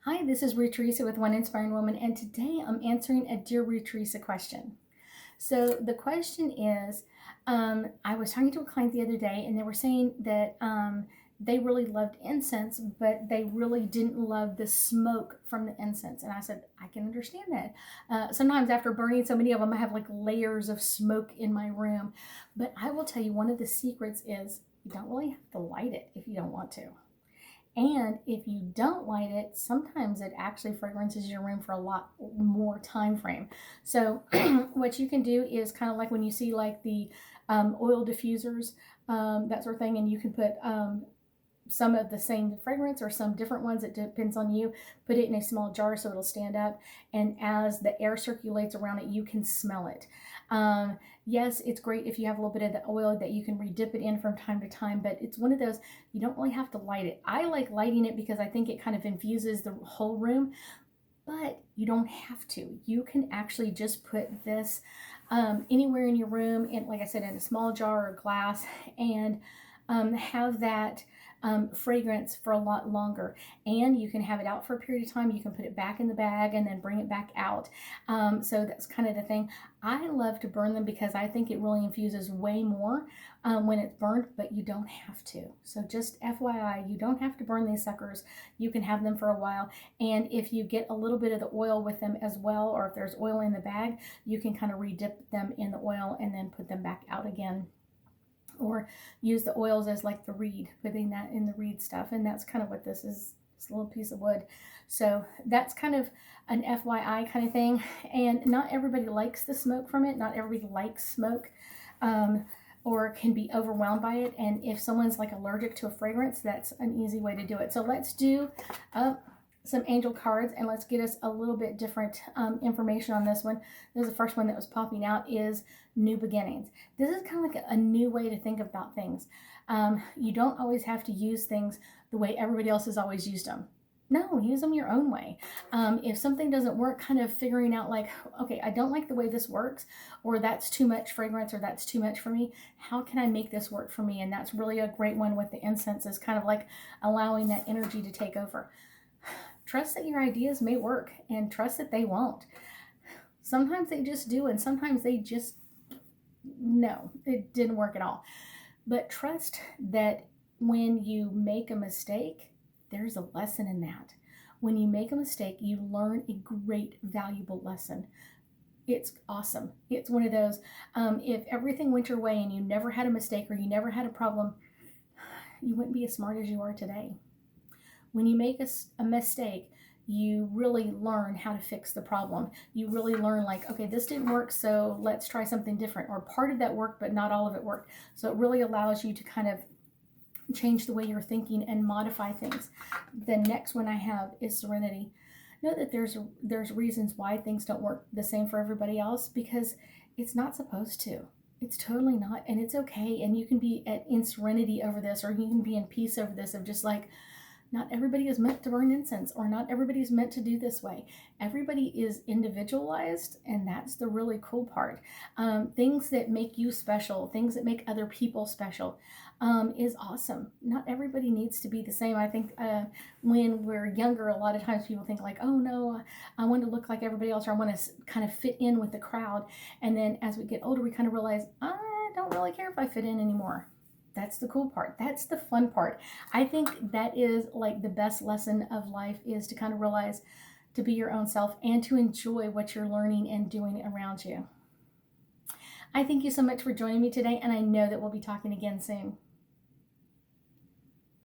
Hi, this is Ruth Theresa with One Inspiring Woman, and today I'm answering a Dear Ruth Theresa question. So the question is, I was talking to a client the other day, and they were saying that they really loved incense, but they really didn't love the smoke from the incense. And I said, I can understand that. Sometimes after burning so many of them, I have like layers of smoke in my room. But I will tell you, one of the secrets is you don't really have to light it if you don't want to. And if you don't light it, sometimes it actually fragrances your room for a lot more time frame. So what you can do is kind of like when you see like the oil diffusers, that sort of thing, and you can put some of the same fragrance or some different ones. It depends on you. Put it in a small jar so it'll stand up, and as the air circulates around it, you can smell it. Yes, it's great if you have a little bit of the oil that you can re-dip it in from time to time, but it's one of those, you don't really have to light it. I like lighting it because I think it kind of infuses the whole room, but you don't have to. You can actually just put this anywhere in your room, and like I said, in a small jar or glass, and have that fragrance for a lot longer. And you can have it out for a period of time. You can put it back in the bag and then bring it back out. So that's kind of the thing. I love to burn them because I think it really infuses way more when it's burned, but you don't have to. So just FYI, you don't have to burn these suckers. You can have them for a while. And if you get a little bit of the oil with them as well, or if there's oil in the bag, you can kind of re-dip them in the oil and then put them back out again. Or use the oils as like the reed, putting that in the reed stuff. And that's kind of what this is, this little piece of wood. So that's kind of an FYI kind of thing. And not everybody likes the smoke from it. Not everybody likes smoke or can be overwhelmed by it. And if someone's like allergic to a fragrance, that's an easy way to do it. So let's do some angel cards, and let's get us a little bit different information on this one. This is the first one that was popping out, is new beginnings. This is kind of like a new way to think about things. You don't always have to use things the way everybody else has always used them. No, use them your own way. If something doesn't work, kind of figuring out like, okay, I don't like the way this works, or that's too much fragrance, or that's too much for me. How can I make this work for me? And that's really a great one with the incense, is kind of like allowing that energy to take over. Trust that your ideas may work, and trust that they won't. Sometimes they just do, and sometimes they just, no, it didn't work at all. But trust that when you make a mistake, there's a lesson in that. When you make a mistake, you learn a great, valuable lesson. It's awesome. It's one of those, if everything went your way and you never had a mistake or you never had a problem, you wouldn't be as smart as you are today. When you make a mistake, you really learn how to fix the problem. You really learn like, okay, this didn't work, so let's try something different. Or part of that worked, but not all of it worked. So it really allows you to kind of change the way you're thinking and modify things. The next one I have is serenity. Know that there's reasons why things don't work the same for everybody else, because it's not supposed to. It's totally not, and it's okay. And you can be in serenity over this, or you can be in peace over this, of just like, not everybody is meant to burn incense, or not everybody is meant to do this way. Everybody is individualized, and that's the really cool part. Things that make you special, things that make other people special, is awesome. Not everybody needs to be the same. I think when we're younger, a lot of times people think like, oh no, I want to look like everybody else, or I want to kind of fit in with the crowd. And then as we get older, we kind of realize, I don't really care if I fit in anymore. That's the cool part. That's the fun part. I think that is like the best lesson of life, is to kind of realize to be your own self and to enjoy what you're learning and doing around you. I thank you so much for joining me today, and I know that we'll be talking again soon.